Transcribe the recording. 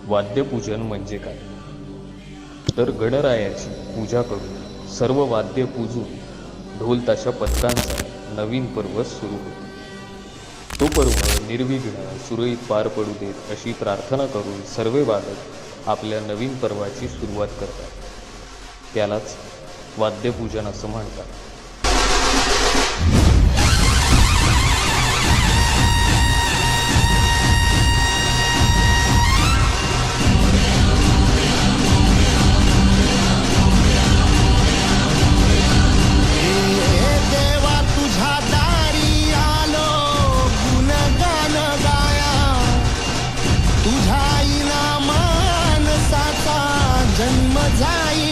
वाद्यपूजन म्हणजे काय? तर गणरायाची पूजा करून सर्व वाद्य पूजून ढोल ताशा पथकांचा नवीन पर्व सुरू होतो. तो पर्व निर्विघ्न सुरळीत पार पडू देत अशी प्रार्थना करून सर्व वादक आपल्या नवीन पर्वाची सुरुवात करतात. त्यालाच वाद्यपूजन असं म्हणतात. जन्म जाई